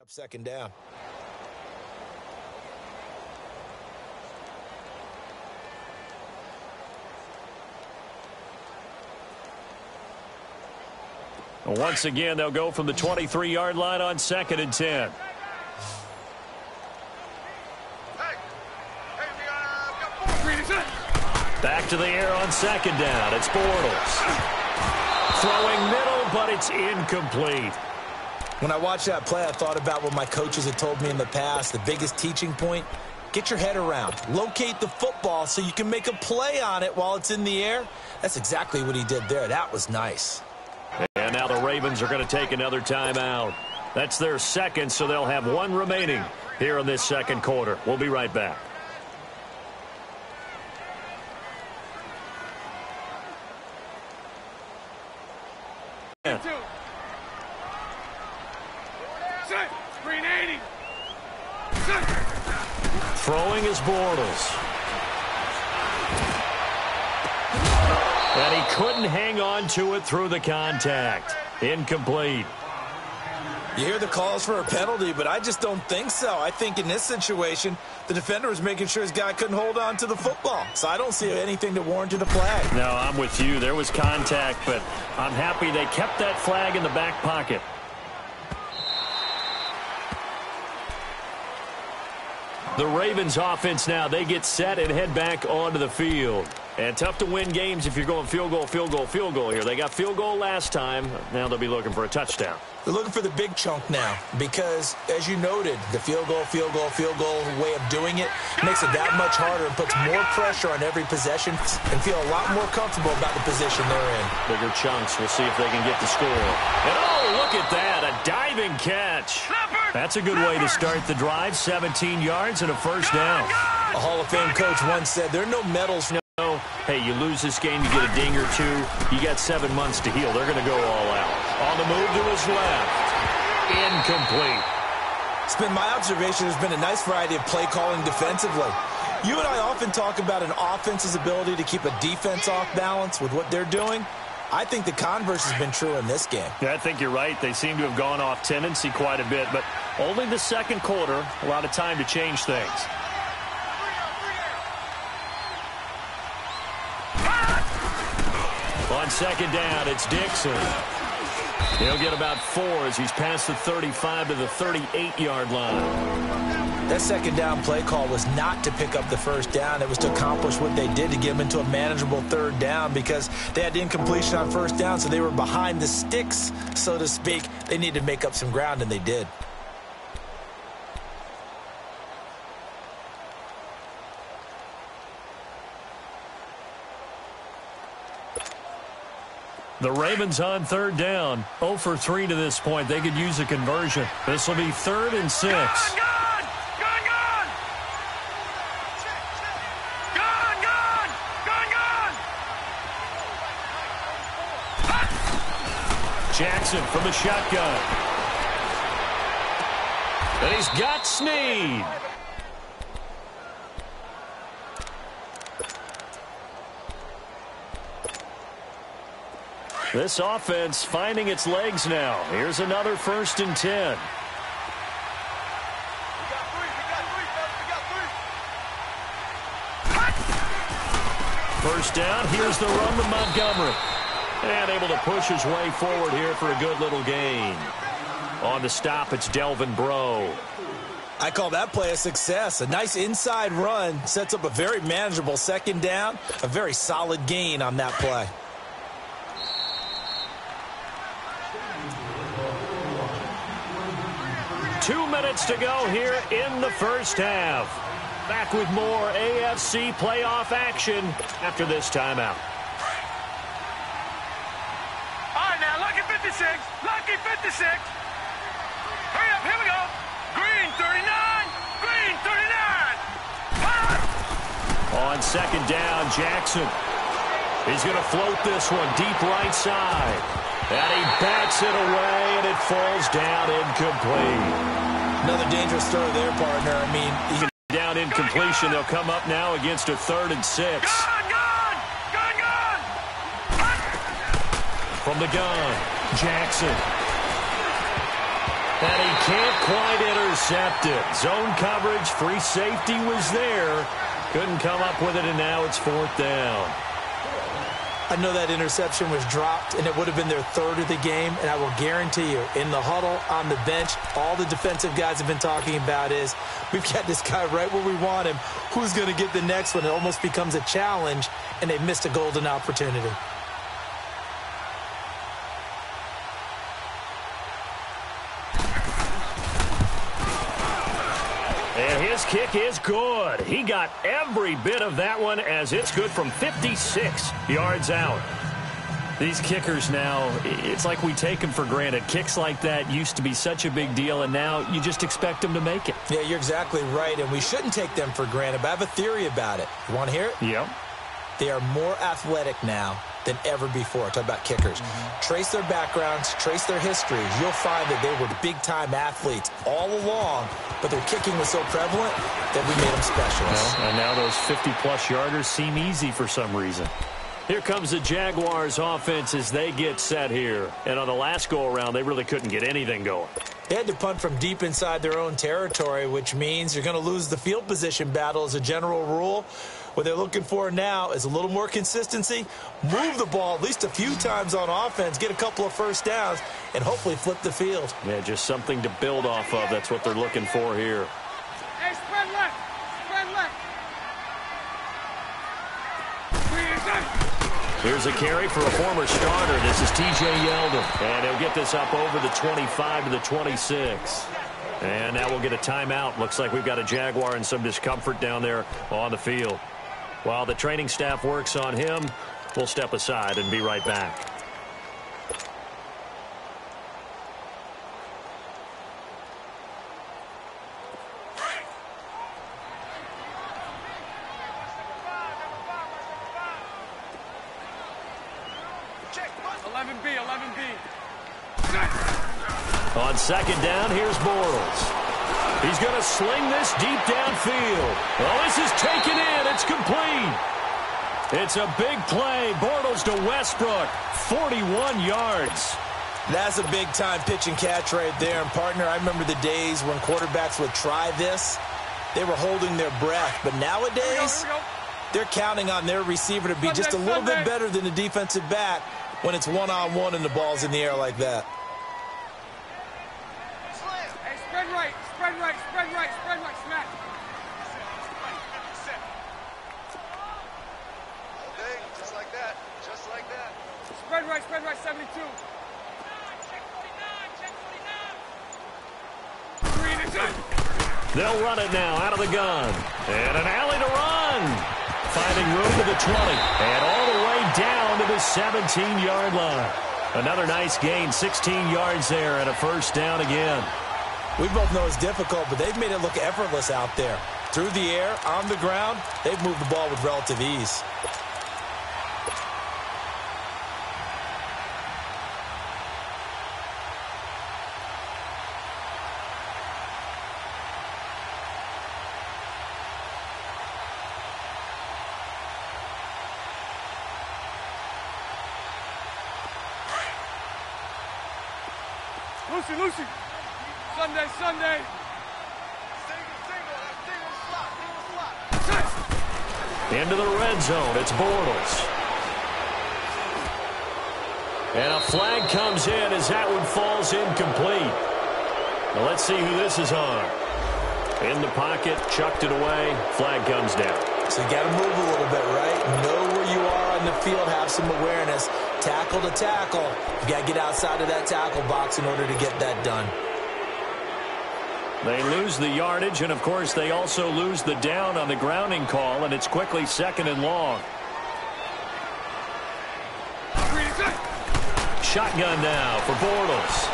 Second down. Once again, they'll go from the 23-yard line on 2nd and 10. Back to the air on 2nd down. It's Bortles. Throwing middle, but it's incomplete. When I watched that play, I thought about what my coaches had told me in the past. The biggest teaching point, get your head around. Locate the football so you can make a play on it while it's in the air. That's exactly what he did there. That was nice. And now the Ravens are going to take another timeout. That's their second, so they'll have one remaining here in this second quarter. We'll be right back. Throwing is Bortles. And he couldn't hang on to it through the contact. Incomplete. You hear the calls for a penalty, but I just don't think so. I think in this situation, the defender was making sure his guy couldn't hold on to the football. So I don't see anything that warranted a flag. No, I'm with you. There was contact, but I'm happy they kept that flag in the back pocket. The Ravens offense now, they get set and head back onto the field. And tough to win games if you're going field goal, field goal, field goal here. They got field goal last time. Now they'll be looking for a touchdown. They're looking for the big chunk now because, as you noted, the field goal way of doing it makes it that much harder and puts more pressure on every possession and feel a lot more comfortable about the position they're in. Bigger chunks. We'll see if they can get the score. And oh, look at that, a diving catch. That's a good way to start the drive, 17 yards and a first down. A Hall of Fame coach once said there are no medals. No, hey, you lose this game, you get a ding or two. You got 7 months to heal. They're going to go all out. On the move to his left. Incomplete. It's been my observation there's been a nice variety of play calling defensively. You and I often talk about an offense's ability to keep a defense off balance with what they're doing. I think the converse has been true in this game. Yeah, I think you're right. They seem to have gone off tendency quite a bit, but only the second quarter, a lot of time to change things. On second down, it's Dixon. He'll get about 4 as he's past the 35 to the 38-yard line. That second down play call was not to pick up the first down. It was to accomplish what they did to get them into a manageable third down because they had incompletion on first down, so they were behind the sticks, so to speak. They needed to make up some ground, and they did. The Ravens on third down. 0 for 3 to this point. They could use a conversion. This will be 3rd and 6. Jackson from the shotgun. And he's got Snead. This offense finding its legs now. Here's another 1st and 10. First down. Here's the run to Montgomery. And able to push his way forward here for a good little gain. On the stop, it's Delvin Breaux. I call that play a success. A nice inside run sets up a very manageable second down. A very solid gain on that play. Two minutes to go here in the first half. Back with more AFC playoff action after this timeout. All right, now, lucky 56. Lucky 56. Hurry up, here we go. Green 39. Green 39. On second down, Jackson. He's going to float this one deep right side. And he bats it away, and it falls down incomplete. Another dangerous throw there, partner. I mean, down incompletion. They'll come up now against a 3rd and 6. Gun! From the gun, Jackson. And he can't quite intercept it. Zone coverage, free safety was there. Couldn't come up with it, and now it's 4th down. I know that interception was dropped, and it would have been their 3rd of the game, and I will guarantee you, in the huddle, on the bench, all the defensive guys have been talking about is, we've got this guy right where we want him. Who's going to get the next one? It almost becomes a challenge, and they've missed a golden opportunity. And his kick is good. He got every bit of that one as it's good from 56 yards out. These kickers now, it's like we take them for granted. Kicks like that used to be such a big deal, and now you just expect them to make it. Yeah, you're exactly right, and we shouldn't take them for granted, but I have a theory about it. You want to hear it? Yep. They are more athletic now than ever before. Talk about kickers. Trace their backgrounds, trace their histories. You'll find that they were big-time athletes all along, but their kicking was so prevalent that we made them specialists. Well, and now those 50-plus yarders seem easy for some reason. Here comes the Jaguars offense as they get set here. And on the last go-around, they really couldn't get anything going. They had to punt from deep inside their own territory, which means you're going to lose the field position battle as a general rule. What they're looking for now is a little more consistency, move the ball at least a few times on offense, get a couple of first downs, and hopefully flip the field. Yeah, just something to build off of. That's what they're looking for here. Hey, spread left. Spread left. Here's a carry for a former starter. This is T.J. Yeldon. And he'll get this up over the 25 to the 26. And now we'll get a timeout. Looks like we've got a Jaguar in some discomfort down there on the field. While the training staff works on him, we'll step aside and be right back. On second down, here's Bortles. He's going to sling this deep downfield. Oh, this is taken in. It's complete. It's a big play. Bortles to Westbrook. 41 yards. That's a big-time pitch and catch right there. And, partner, I remember the days when quarterbacks would try this. They were holding their breath. But nowadays, they're counting on their receiver to be just a little bit better than the defensive back when it's one-on-one and the ball's in the air like that. Hey, spread right, spread right, spread right, spread right, smack. Okay, just like that, just like that. Spread right, 72. Green is in. They'll run it now out of the gun. And an alley to run. Finding room to the 20. And all the way down to the 17-yard line. Another nice gain, 16 yards there, and a first down again. We both know it's difficult, but they've made it look effortless out there. Through the air, on the ground, they've moved the ball with relative ease. Lucy. Sunday. Single slot. Into the red zone, it's Bortles. And a flag comes in as that one falls incomplete. Now let's see who this is on. In the pocket, chucked it away, flag comes down. So you got to move a little bit, right? Know where you are on the field, have some awareness. Tackle to tackle. You got to get outside of that tackle box in order to get that done. They lose the yardage, and, of course, they also lose the down on the grounding call, and it's quickly 2nd and long. Shotgun now for Bortles.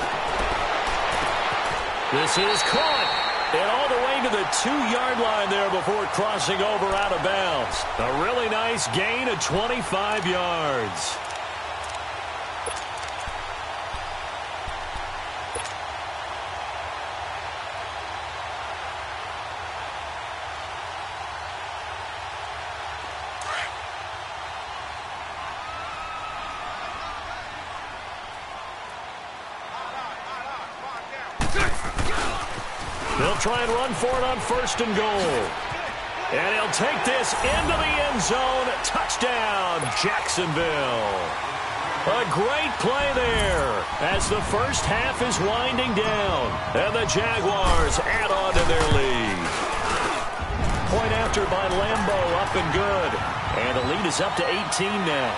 This is caught. And all the way to the 2-yard line there before crossing over out of bounds. A really nice gain of 25 yards. They'll try and run for it on 1st and goal. And he'll take this into the end zone. Touchdown, Jacksonville. A great play there as the first half is winding down. And the Jaguars add on to their lead. Point after by Lambo, up and good. And the lead is up to 18 now.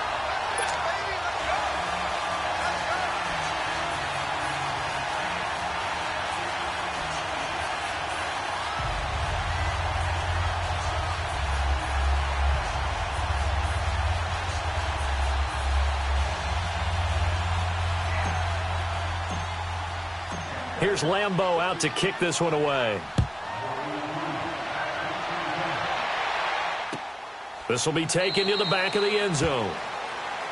Here's Lambo out to kick this one away. This will be taken to the back of the end zone.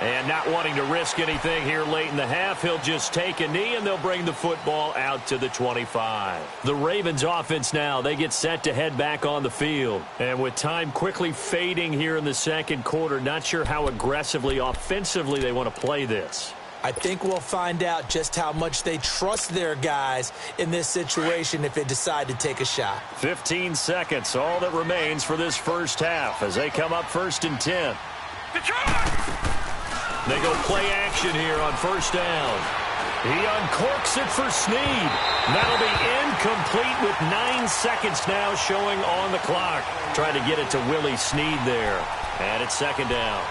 And not wanting to risk anything here late in the half, he'll just take a knee and they'll bring the football out to the 25. The Ravens offense now, they get set to head back on the field. And with time quickly fading here in the second quarter, not sure how aggressively, offensively they want to play this. I think we'll find out just how much they trust their guys in this situation if they decide to take a shot. 15 seconds, all that remains for this first half as they come up 1st and 10. They go play action here on 1st down. He uncorks it for Snead. That'll be incomplete with 9 seconds now showing on the clock. Trying to get it to Willie Snead there. And it's 2nd down.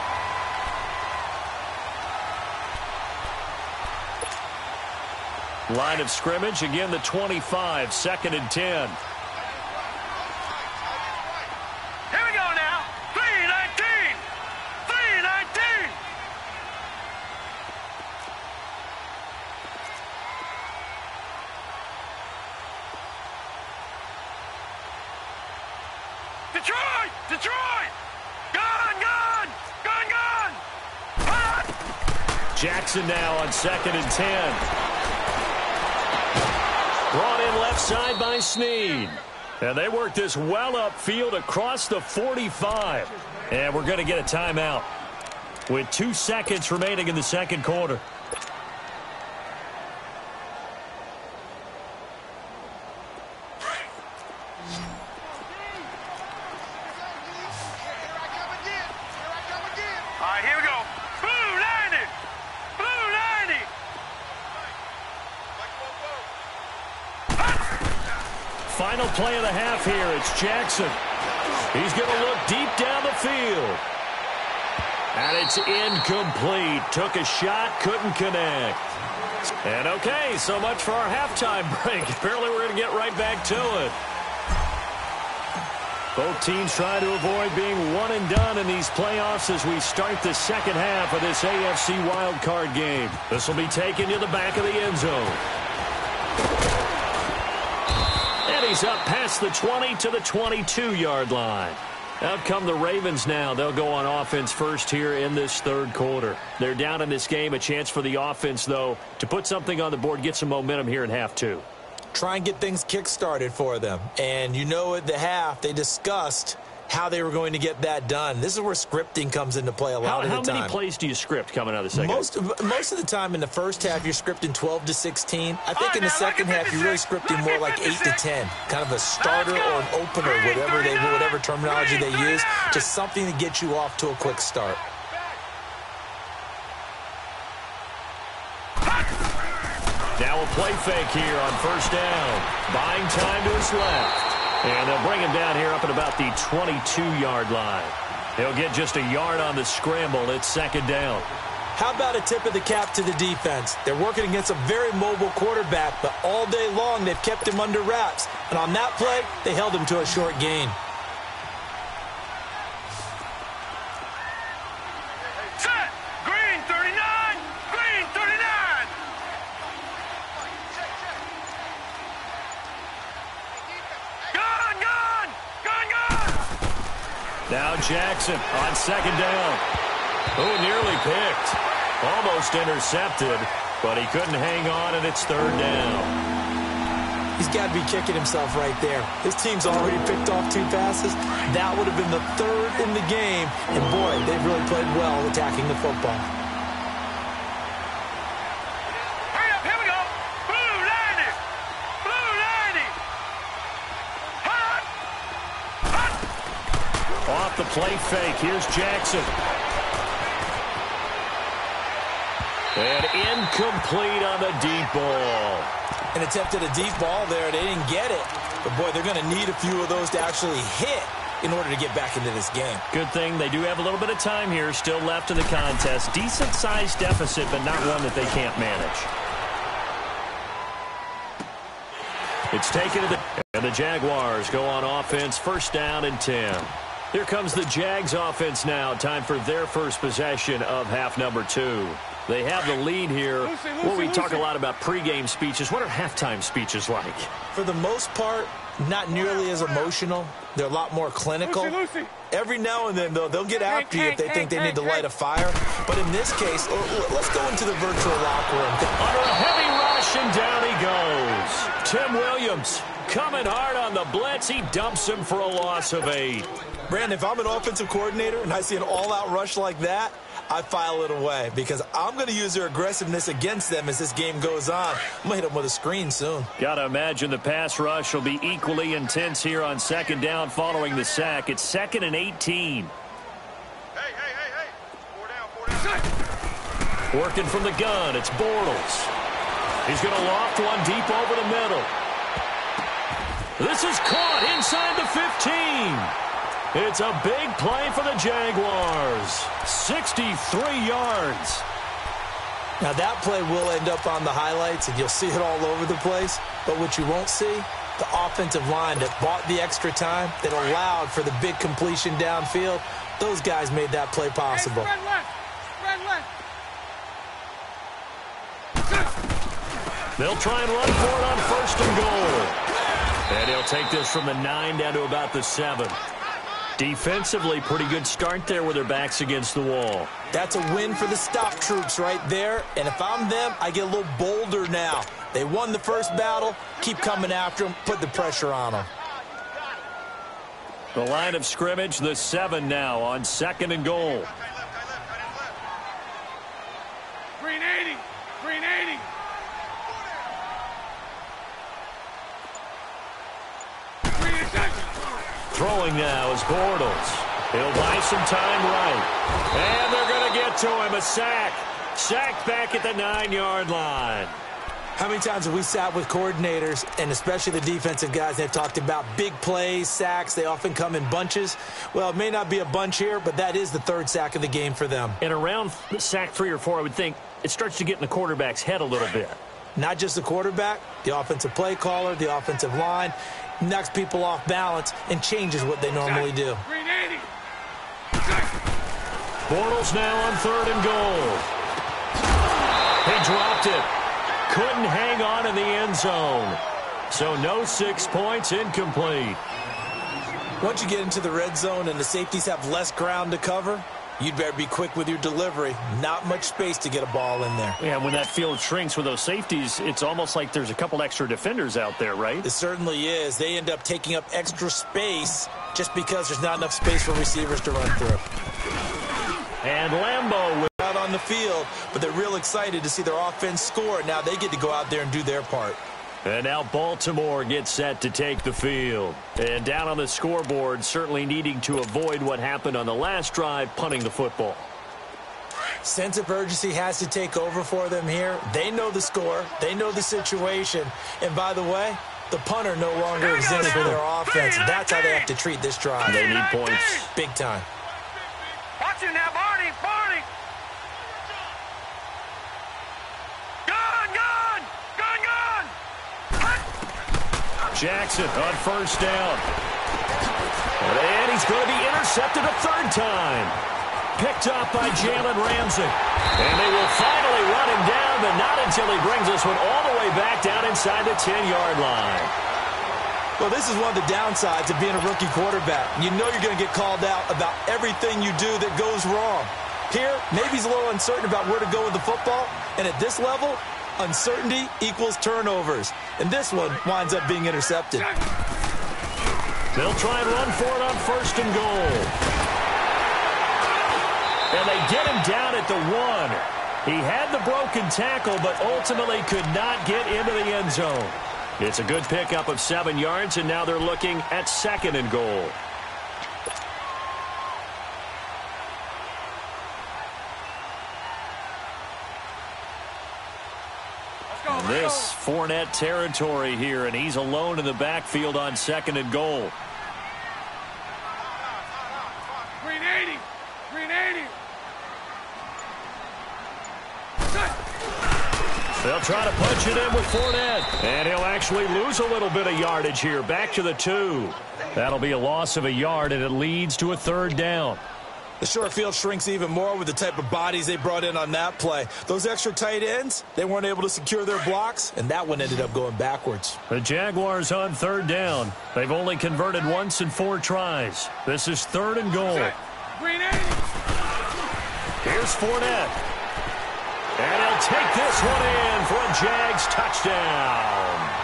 Line of scrimmage, again the 25, 2nd and 10. Here we go now. 3-19. 3-19. Detroit! Detroit! Gun! Gun! Gun! Gun! Ah! Jackson now on 2nd and 10. Brought in left side by Snead. And they work this well upfield across the 45. And we're going to get a timeout with 2 seconds remaining in the second quarter. All right, here we go. Blue 90. Blue 90. Final play of the half here. It's Jackson. He's going to look deep down the field. And it's incomplete. Took a shot, couldn't connect. And okay, so much for our halftime break. Apparently we're going to get right back to it. Both teams trying to avoid being one and done in these playoffs as we start the second half of this AFC wildcard game. This will be taken to the back of the end zone. And he's up past the 20 to the 22-yard line. Out come the Ravens now. They'll go on offense first here in this third quarter. They're down in this game. A chance for the offense, though, to put something on the board, get some momentum here in half two. Try and get things kick-started for them. And you know at the half, they discussed how they were going to get that done. This is where scripting comes into play a lot of the time. How many plays do you script coming out of the second? Most of the time in the first half, you're scripting 12 to 16. I think in the second half, you're really scripting more like 8 to 10. Kind of a starter or an opener, whatever terminology they use. Just something to get you off to a quick start. Now a play fake here on first down. Buying time to his left. And they'll bring him down here up at about the 22-yard line. He'll get just a yard on the scramble. It's second down. How about a tip of the cap to the defense? They're working against a very mobile quarterback, but all day long they've kept him under wraps. And on that play, they held him to a short gain. Set. Green 39. Green 39. Now Jackson on second down. Oh, nearly picked. Almost intercepted, but he couldn't hang on, and it's third down. He's got to be kicking himself right there. His team's already picked off 2 passes. That would have been the third in the game. And, boy, they've really played well attacking the football. Hurry up, here we go. Blue 90. Blue 90. Off the play fake, here's Jackson. And incomplete on the deep ball. An attempt at a deep ball there. They didn't get it. But, boy, they're going to need a few of those to actually hit in order to get back into this game. Good thing they do have a little bit of time here still left in the contest. Decent-sized deficit, but not one that they can't manage. It's taken to and the Jaguars go on offense, first down and 10. Here comes the Jags offense now. Time for their first possession of half number 2. They have the lead here. Well, we talk a lot about pregame speeches. What are halftime speeches like? For the most part, not nearly as emotional. They're a lot more clinical. Every now and then, though, they'll get after you if they think they need to light a fire. But in this case, let's go into the virtual locker room. Under a heavy rush, and down he goes. Tim Williams coming hard on the blitz. He dumps him for a loss of 8. Brandon, if I'm an offensive coordinator and I see an all-out rush like that, I file it away because I'm going to use their aggressiveness against them as this game goes on. I'm going to hit them with a screen soon. Got to imagine the pass rush will be equally intense here on second down following the sack. It's 2nd and 18. Hey. 4 down. Working from the gun, it's Bortles. He's going to loft one deep over the middle. This is caught inside the 15. It's a big play for the Jaguars. 63 yards. Now that play will end up on the highlights, and you'll see it all over the place. But what you won't see, the offensive line that bought the extra time, that allowed for the big completion downfield, those guys made that play possible. Hey, spread left. They'll try and run for it on 1st and goal. And he'll take this from the 9 down to about the 7. Defensively, pretty good start there with their backs against the wall. That's a win for the stop troops right there. And if I'm them, I get a little bolder now. They won the first battle. Keep coming after them. Put the pressure on them. The line of scrimmage, the 7 now on 2nd and goal. Green 80. Throwing now is Bortles. He'll buy some time right. And they're going to get to him. A sack. Sacked back at the 9-yard line. How many times have we sat with coordinators, and especially the defensive guys, they've talked about big plays, sacks. They often come in bunches. Well, it may not be a bunch here, but that is the 3rd sack of the game for them. And around sack 3 or 4, I would think it starts to get in the quarterback's head a little bit. Not just the quarterback, the offensive play caller, the offensive line, knocks people off balance and changes what they normally do. Green 80. Bortles now on 3rd and goal. He dropped it. Couldn't hang on in the end zone. So no 6 points, incomplete. Once you get into the red zone and the safeties have less ground to cover, you'd better be quick with your delivery. Not much space to get a ball in there. Yeah, when that field shrinks with those safeties, it's almost like there's a couple extra defenders out there, right? It certainly is. They end up taking up extra space just because there's not enough space for receivers to run through. And Lambeau out on the field, but they're real excited to see their offense score. Now they get to go out there and do their part. And now Baltimore gets set to take the field. And down on the scoreboard, certainly needing to avoid what happened on the last drive, punting the football. Sense of urgency has to take over for them here. They know the score. They know the situation. And by the way, the punter no longer exists for their offense. That's how they have to treat this drive. They need points. Big time. Watch it now, Barney. Jackson on 1st down. And he's going to be intercepted a 3rd time. Picked up by Jalen Ramsey. And they will finally run him down, but not until he brings this one all the way back down inside the 10-yard line. Well, this is one of the downsides of being a rookie quarterback. You know you're going to get called out about everything you do that goes wrong. Here, maybe he's a little uncertain about where to go with the football. And at this level, uncertainty equals turnovers. And this one winds up being intercepted. They'll try and run for it on 1st and goal. And they get him down at the 1. He had the broken tackle, but ultimately could not get into the end zone. It's a good pickup of 7 yards, and now they're looking at 2nd and goal. Fournette territory here, and he's alone in the backfield on 2nd and goal. Green 80. Green 80. They'll try to punch it in with Fournette. And he'll actually lose a little bit of yardage here. Back to the 2. That'll be a loss of a yard, and it leads to a 3rd down. The short field shrinks even more with the type of bodies they brought in on that play. Those extra tight ends, they weren't able to secure their blocks, and that one ended up going backwards. The Jaguars on 3rd down. They've only converted once in 4 tries. This is 3rd and goal. Green 80. Here's Fournette. And he'll take this one in for a Jags touchdown.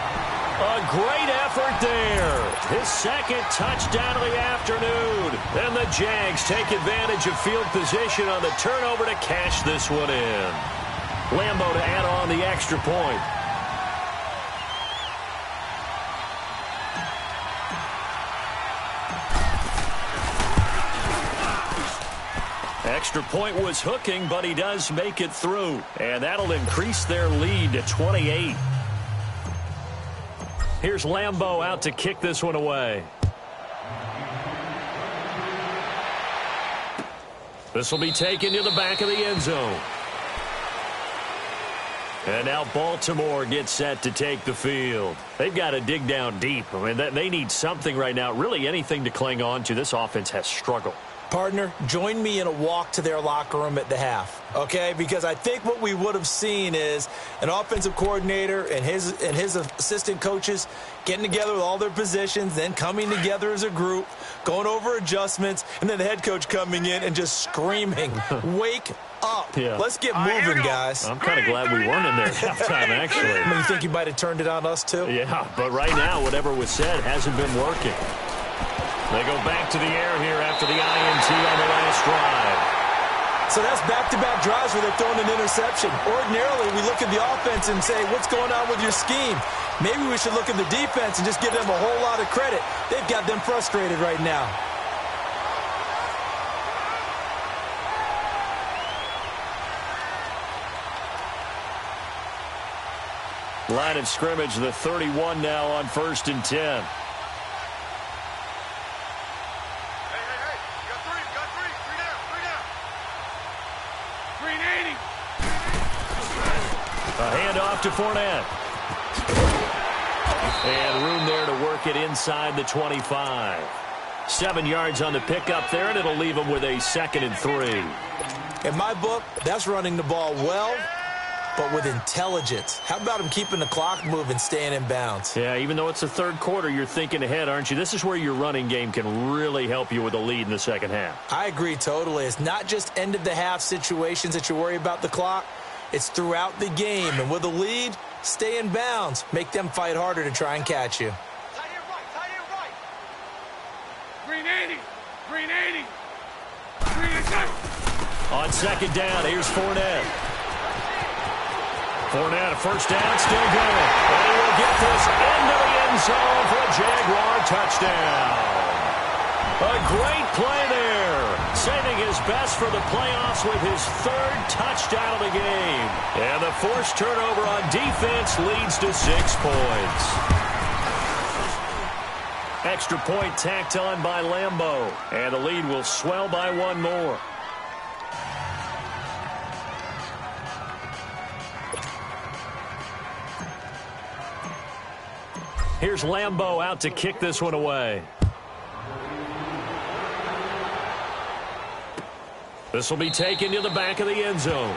A great effort there. His 2nd touchdown of the afternoon. And the Jags take advantage of field position on the turnover to cash this one in. Lambo to add on the extra point. Extra point was hooking, but he does make it through. And that'll increase their lead to 28. Here's Lambo out to kick this one away. This will be taken to the back of the end zone. And now Baltimore gets set to take the field. They've got to dig down deep. I mean, they need something right now, really anything to cling on to. This offense has struggled. Partner, join me in a walk to their locker room at the half, okay? Because I think what we would have seen is an offensive coordinator and his assistant coaches getting together with all their positions, then coming together as a group, going over adjustments, and then the head coach coming in and just screaming, wake up. Yeah. Let's get moving, guys. I'm kind of glad we weren't in there at halftime, actually. I mean, you think you might have turned it on us, too? Yeah, but right now, whatever was said hasn't been working. They go back to the air here after the INT on the last drive. So that's back-to-back drives where they're throwing an interception. Ordinarily, we look at the offense and say, what's going on with your scheme? Maybe we should look at the defense and just give them a whole lot of credit. They've got them frustrated right now. Line of scrimmage, the 31 now on 1st and 10. A handoff to Fournette. And room there to work it inside the 25. 7 yards on the pickup there, and it'll leave them with a 2nd and 3. In my book, that's running the ball well, but with intelligence. How about him keeping the clock moving, staying in bounds? Yeah, even though it's the 3rd quarter, you're thinking ahead, aren't you? This is where your running game can really help you with a lead in the 2nd half. I agree totally. It's not just end-of-the-half situations that you worry about the clock. It's throughout the game. And with a lead, stay in bounds. Make them fight harder to try and catch you. Tight end right, tight end right. Green 80. Green 80. Green 80. On 2nd down, here's Fournette. Fournette, a 1st down, still going. And he will get this into the end zone for a Jaguar touchdown. A great play there, saving his best for the playoffs with his 3rd touchdown of the game. And the forced turnover on defense leads to 6 points. Extra point tacked on by Lambo, and the lead will swell by 1 more. Here's Lambo out to kick this one away. This will be taken to the back of the end zone.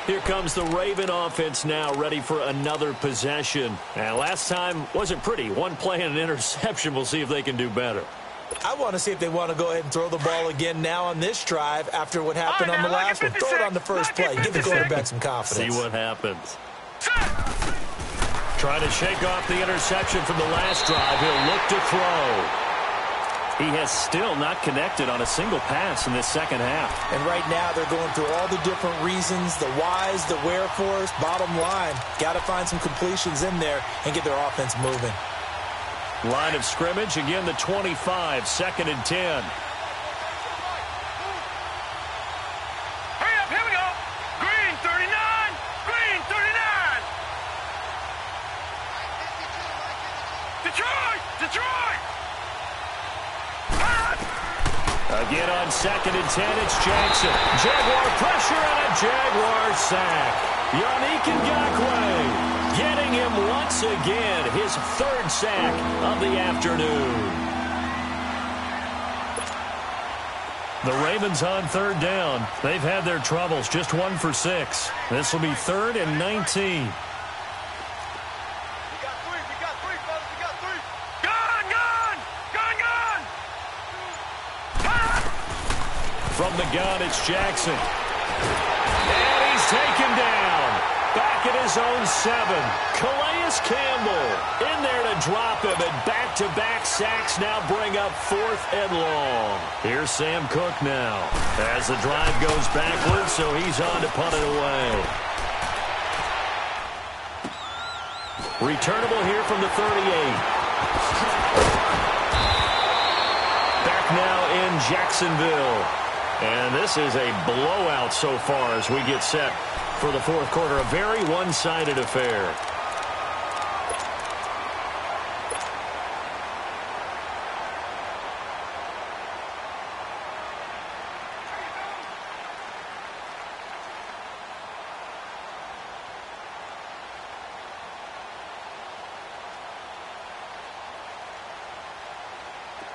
Here comes the Raven offense now, ready for another possession. And last time wasn't pretty. 1 play and an interception. We'll see if they can do better. I want to see if they want to go ahead and throw the ball again now on this drive after what happened on the last one. Throw it on the first play. Give the quarterback some confidence. See what happens. Trying to shake off the interception from the last drive. He'll look to throw. He has still not connected on a single pass in this 2nd half. And right now they're going through all the different reasons, the whys, the wherefores. Bottom line, got to find some completions in there and get their offense moving. Line of scrimmage, again the 25, 2nd and 10. Hurry up, here we go. Green 39, green 39. Detroit! Detroit! Again on 2nd and 10, it's Jackson. Jaguar pressure and a Jaguar sack. Yannick Ngakoue getting him once again, his 3rd sack of the afternoon. The Ravens on 3rd down. They've had their troubles, just 1 for 6. This will be 3rd and 19. From the gun, it's Jackson. And he's taken down. Back at his own 7. Calais Campbell in there to drop him. And back-to-back sacks now bring up 4th and long. Here's Sam Cook now. As the drive goes backwards, so he's on to punt it away. Returnable here from the 38. Back now in Jacksonville. And this is a blowout so far as we get set for the 4th quarter. A very one-sided affair.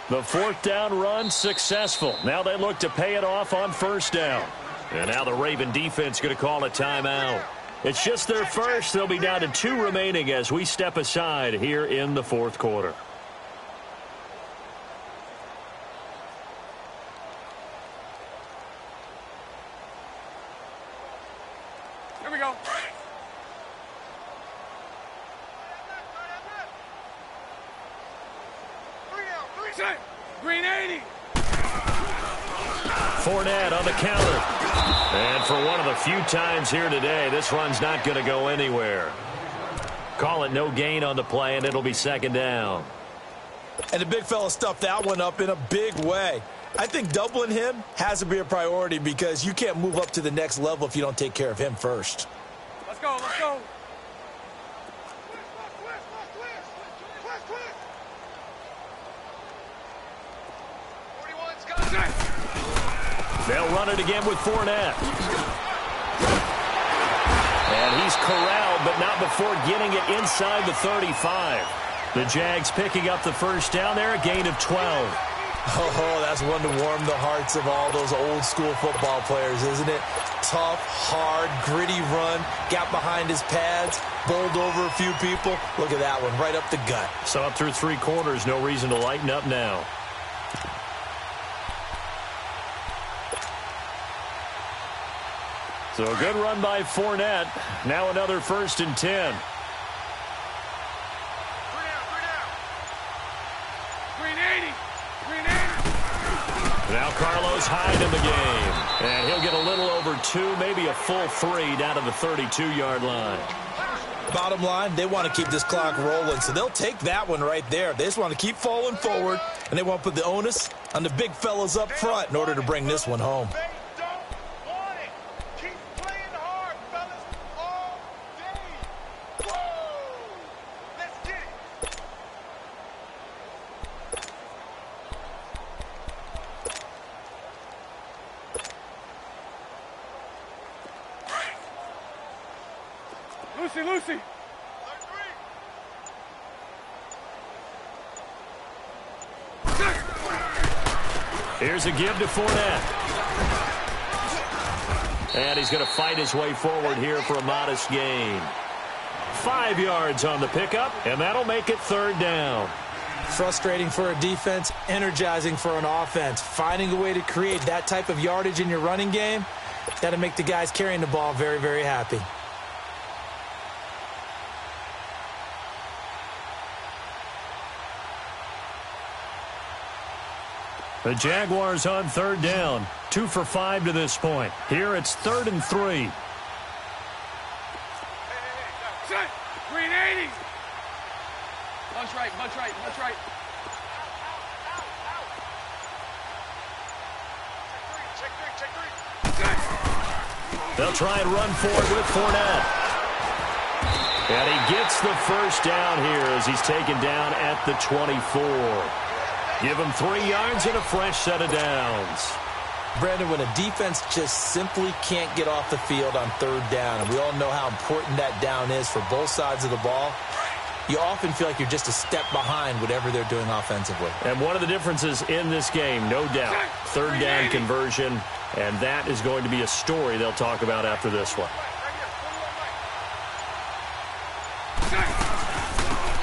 The 4th down run successful. Now they look to pay it off on 1st down. And now the Raven defense going to call a timeout. It's just their first. They'll be down to 2 remaining as we step aside here in the 4th quarter. Here we go. Green 80. Fournette on the counter. And for one of the few times here today, this run's not going to go anywhere. Call it no gain on the play, and it'll be 2nd down. And the big fella stuffed that one up in a big way. I think doubling him has to be a priority because you can't move up to the next level if you don't take care of him first. Let's go, let's go. They'll run it again with Fournette. And he's corralled, but not before getting it inside the 35. The Jags picking up the 1st down there, a gain of 12. Oh, that's one to warm the hearts of all those old school football players, isn't it? Tough, hard, gritty run, got behind his pads, bowled over a few people. Look at that one, right up the gut. So up through 3 quarters, no reason to lighten up now. So a good run by Fournette. Now another 1st and 10. Green 80. Green 80. Now Carlos Hyde in the game. And he'll get a little over 2, maybe a full 3 down to the 32-yard line. Bottom line, they want to keep this clock rolling, so they'll take that one right there. They just want to keep falling forward, and they want to put the onus on the big fellas up front in order to bring this one home. Lucy. Here's a give to Fournette. And he's going to fight his way forward here for a modest gain. 5 yards on the pickup, and that'll make it 3rd down. Frustrating for a defense, energizing for an offense. Finding a way to create that type of yardage in your running game, that'll make the guys carrying the ball very, very happy. The Jaguars on 3rd down. 2 for 5 to this point. Here it's 3rd and 3. Set. Green 80. Bunch right. Check three. They'll try and run forward with Fournette. And he gets the first down here as he's taken down at the 24. Give him 3 yards and a fresh set of downs. Brandon, when a defense just simply can't get off the field on 3rd down, and we all know how important that down is for both sides of the ball, you often feel like you're just a step behind whatever they're doing offensively. And one of the differences in this game, no doubt, 3rd down conversion, and that is going to be a story they'll talk about after this one.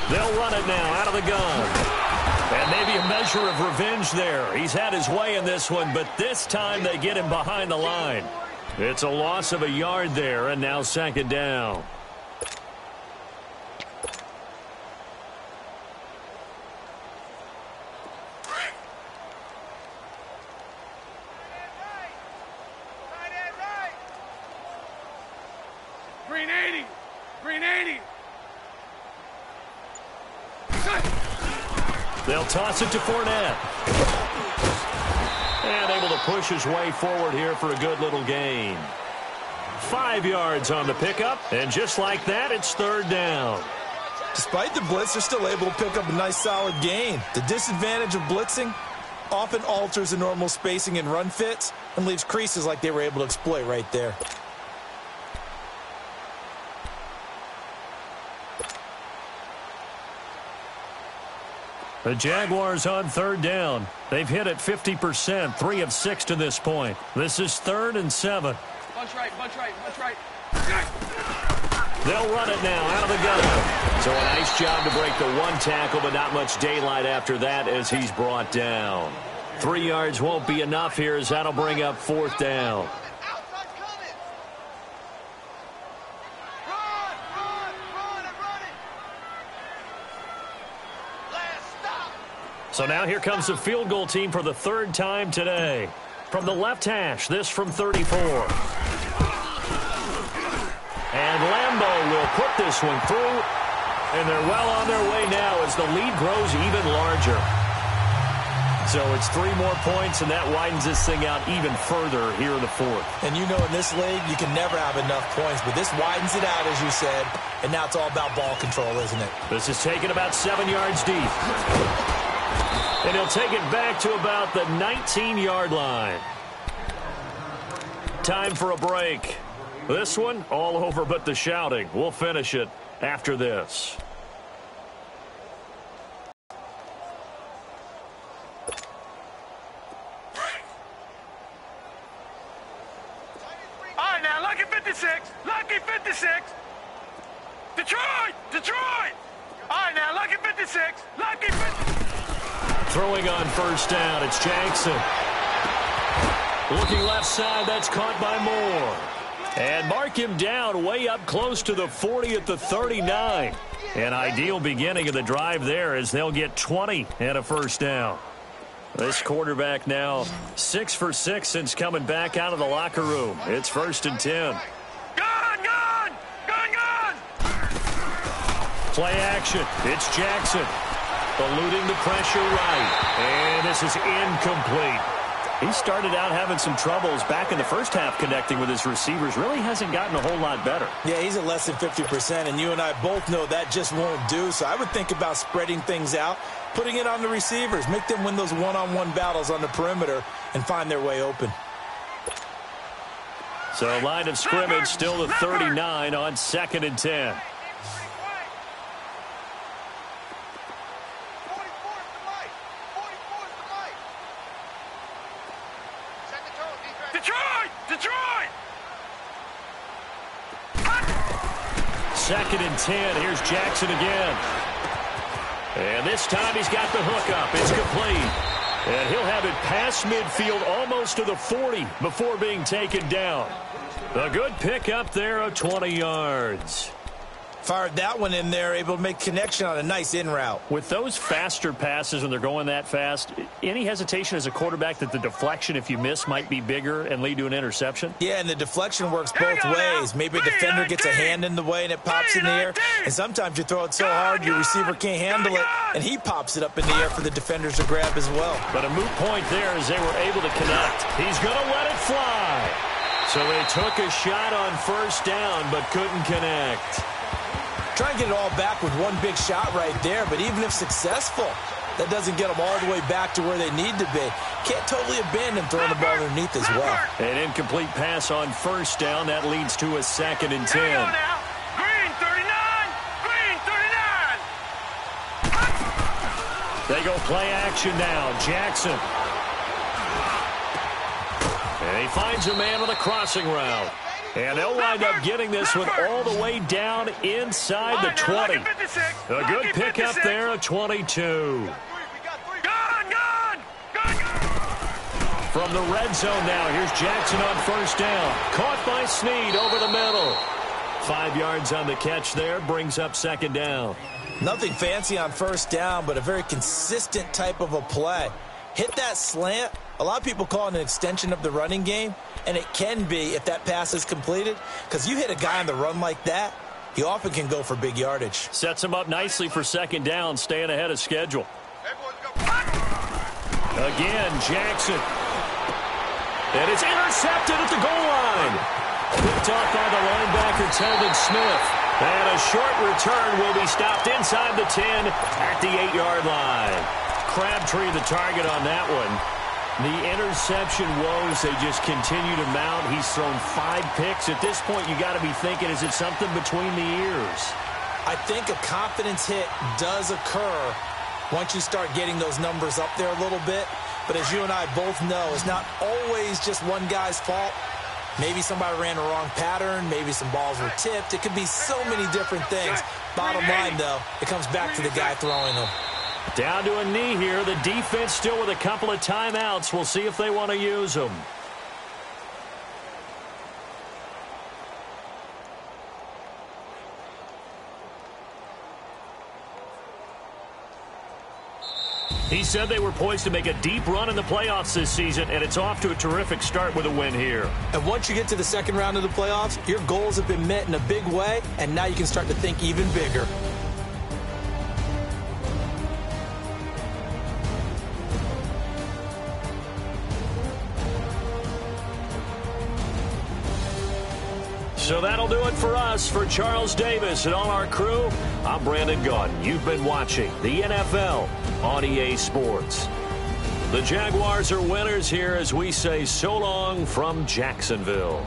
They'll run it now out of the gun. And maybe a measure of revenge there. He's had his way in this one, but this time they get him behind the line. It's a loss of a yard there, and now 2nd down. Green 80. Green 80. They'll toss it to Fournette. And able to push his way forward here for a good little gain. 5 yards on the pickup, and just like that, it's 3rd down. Despite the blitz, they're still able to pick up a nice solid gain. The disadvantage of blitzing often alters the normal spacing and run fits and leaves creases like they were able to exploit right there. The Jaguars on 3rd down. They've hit it 50%, 3 of 6 to this point. This is 3rd and 7. Bunch right, bunch right, bunch right. They'll run it now out of the gun. So a nice job to break the 1 tackle, but not much daylight after that as he's brought down. 3 yards won't be enough here as that'll bring up 4th down. So now here comes the field goal team for the 3rd time today. From the left hash, this from 34. And Lambeau will put this one through. And they're well on their way now as the lead grows even larger. So it's 3 more points, and that widens this thing out even further here in the 4th. And you know in this league, you can never have enough points, but this widens it out, as you said, and now it's all about ball control, isn't it? This is taken about 7 yards deep. And he'll take it back to about the 19-yard line. Time for a break. This one, all over but the shouting. We'll finish it after this. All right, now, lucky 56. Lucky 56. Detroit! Detroit! All right, now, lucky 56. Lucky 56. Throwing on 1st down, it's Jackson. Looking left side, that's caught by Moore. And mark him down way up close to the 40 at the 39. An ideal beginning of the drive there as they'll get 20 and a 1st down. This quarterback now 6 for 6 since coming back out of the locker room. It's 1st and 10. Gun, gun! Gun, gun! Play action, it's Jackson. Eluding the pressure right. And this is incomplete. He started out having some troubles back in the first half connecting with his receivers. Really hasn't gotten a whole lot better. Yeah, he's at less than 50%, and you and I both know that just won't do. So I would think about spreading things out, putting it on the receivers, make them win those one-on-one battles on the perimeter and find their way open. So line of scrimmage still the 39 on 2nd and 10. Detroit! Detroit! 2nd and 10. Here's Jackson again. And this time he's got the hook up. It's complete. And he'll have it past midfield almost to the 40 before being taken down. A good pick up there of 20 yards. Fired that one in there, able to make connection on a nice in route. With those faster passes when they're going that fast, any hesitation as a quarterback that the deflection, if you miss, might be bigger and lead to an interception? Yeah, and the deflection works both ways. Maybe a defender gets a hand in the way and it pops in the air. And sometimes you throw it so hard your receiver can't handle it, and he pops it up in the air for the defenders to grab as well. But a moot point there as they were able to connect. He's going to let it fly. So they took a shot on 1st down but couldn't connect. Try and get it all back with one big shot right there, but even if successful, that doesn't get them all the way back to where they need to be. Can't totally abandon throwing the ball underneath as well. An incomplete pass on first down. That leads to a 2nd and 10. Here we go now. Green 39. Green 39. They go play action now. Jackson. And he finds a man on the crossing route. And they'll wind up getting this one all the way down inside the 20. A good pickup there, a 22. From the red zone now, here's Jackson on first down. Caught by Snead over the middle. 5 yards on the catch there, brings up 2nd down. Nothing fancy on first down, but a very consistent type of a play. Hit that slant. A lot of people call it an extension of the running game, and it can be if that pass is completed, because you hit a guy on the run like that, he often can go for big yardage. Sets him up nicely for 2nd down, staying ahead of schedule. Again, Jackson. And it's intercepted at the goal line. Picked off by the linebacker, Telvin Smith. And a short return will be stopped inside the 10 at the 8-yard line. Crabtree the target on that one. The interception woes, they just continue to mount. He's thrown 5 picks. At this point, you got to be thinking, is it something between the ears? I think a confidence hit does occur once you start getting those numbers up there a little bit. But as you and I both know, it's not always just one guy's fault. Maybe somebody ran the wrong pattern. Maybe some balls were tipped. It could be so many different things. Bottom line, though, it comes back to the guy throwing them. Down to a knee here. The defense still with a couple of timeouts. We'll see if they want to use them. He said they were poised to make a deep run in the playoffs this season, and it's off to a terrific start with a win here. And once you get to the 2nd round of the playoffs, your goals have been met in a big way, and now you can start to think even bigger. So that'll do it for us. For Charles Davis and all our crew, I'm Brandon Gaudin. You've been watching the NFL on EA Sports. The Jaguars are winners here as we say so long from Jacksonville.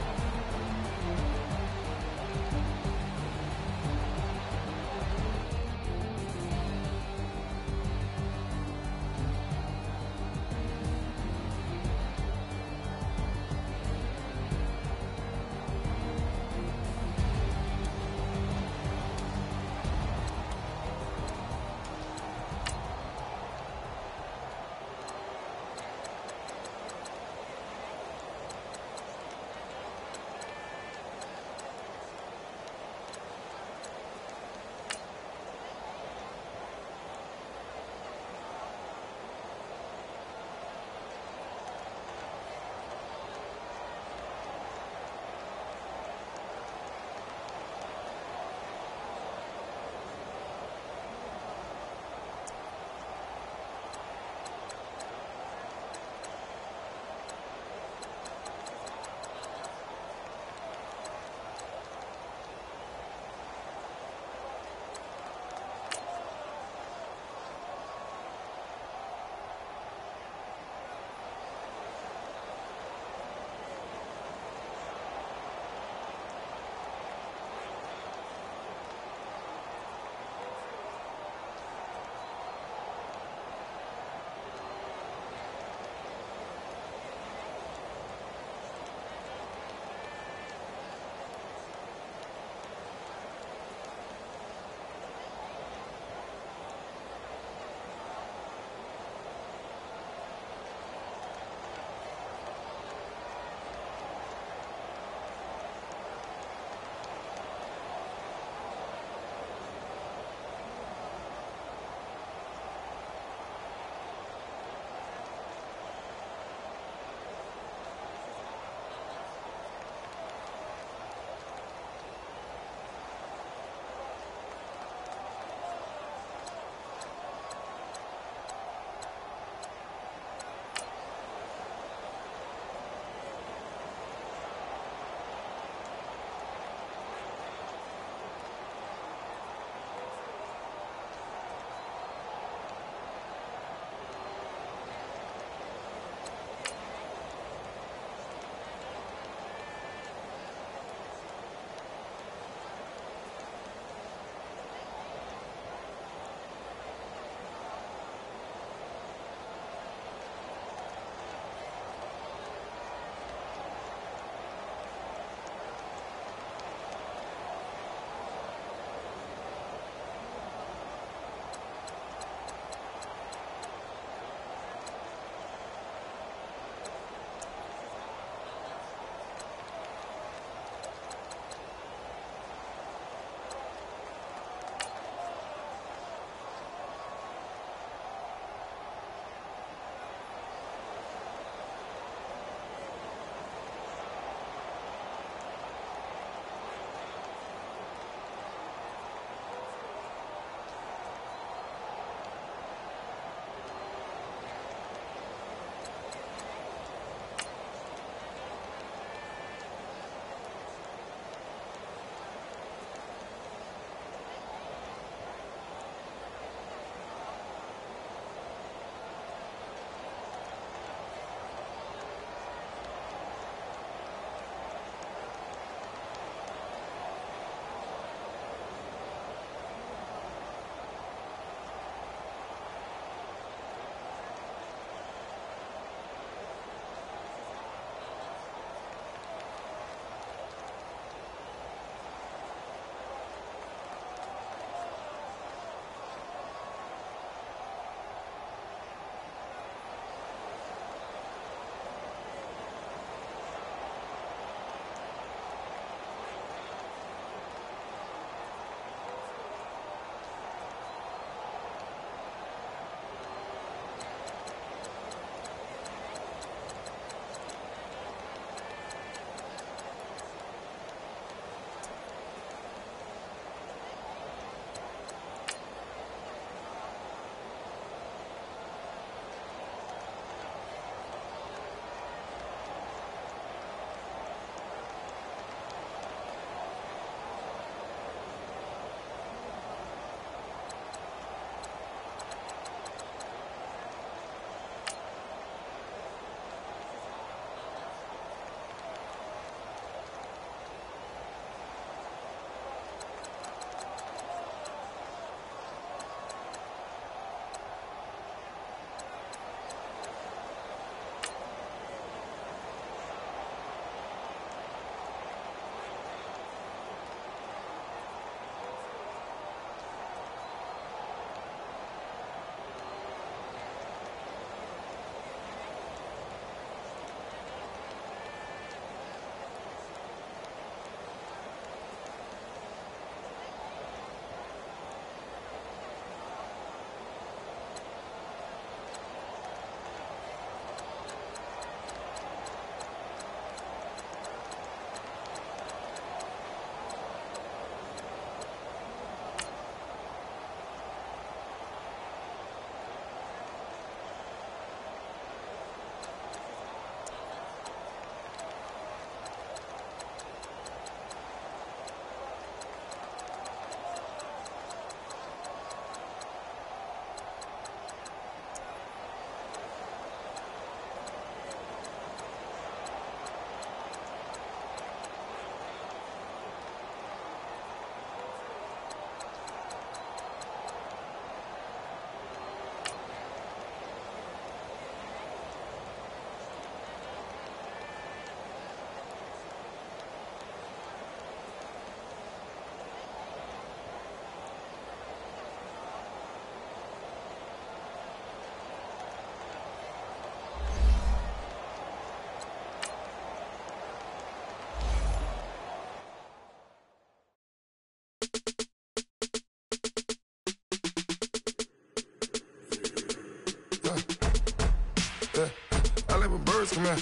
birds come in.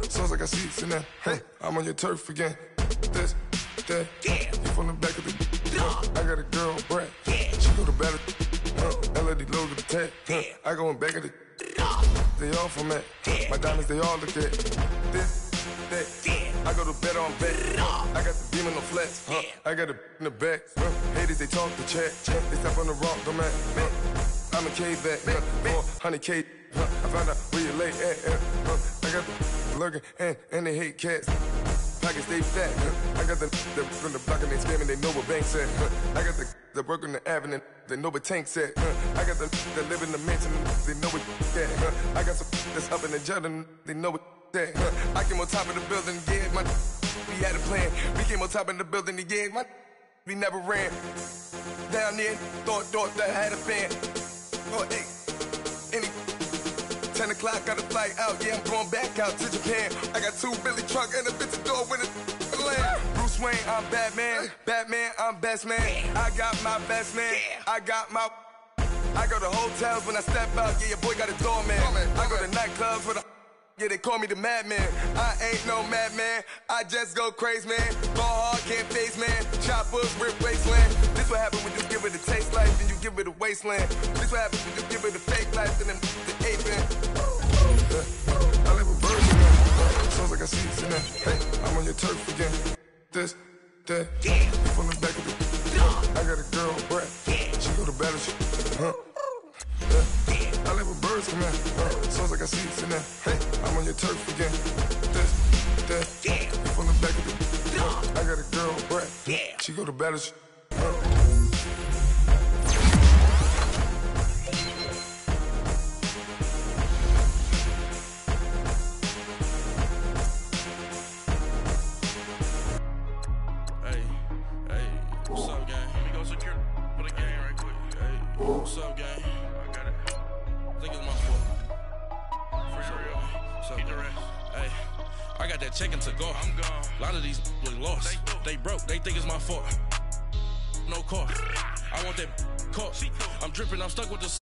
Sounds like I seats in there. Hey, I'm on your turf again. This, that, you from the back of the. I got a girl, Brad. She go to battle. LAD logo the tag. I go in back of the. They all from that. My diamonds, they all look at. This, that. I go to bed on bed. I got the beam in the flats. I got it in the back. Haters, they talk the chat. They step on the rock, don't matter. I'm a cave back. 400K. I found out where you lay at. I got the lurking and they hate cats. Pockets stay fat. I got the from the block and they scamming, they know what banks at. I got the work on the avenue, they know what tanks at. I got the live in the mansion, they know what that. I got some that's up in the Jordan, they know what that. I came on top of the building, yeah, my we had a plan. We came on top of the building, yeah, my we never ran. Down there, thought that I had a fan. Oh, hey, any 10 o'clock, got a flight out, yeah, I'm going back out to Japan. I got 2 Billy truck and a bitch door with a land. Bruce Wayne, I'm Batman. Batman, I'm best man. I got my best man. I got my. I go to hotels when I step out, yeah, your boy got a doorman. I go to nightclubs with a. Yeah, they call me the madman. I ain't no madman. I just go crazy, man. Ball hard, can't face, man. Choppers, rip wasteland. This what happen when you give it a taste life, then you give it a wasteland. This what happen when you give it a fake life, and then the ape man. I live with birds in there. Sounds like I seats in there. Hey, I'm on your turf again. This, that, you from the back of the. I got a girl, Brad. She go to battle. I live with birds come in. Sounds like I seats in there. Hey, I'm on your turf again. This, that, you from the back of the. I got a girl, Brad. She go to battle. What's up, gang? Let me go secure for the game right quick. Hey, what's up, gang? I got it. I think it's my fault. For real. What's up, gang? Hey, I got that check-in to go. I'm gone. A lot of these was lost. They broke. They think it's my fault. No car. I want that car. I'm dripping. I'm stuck with the.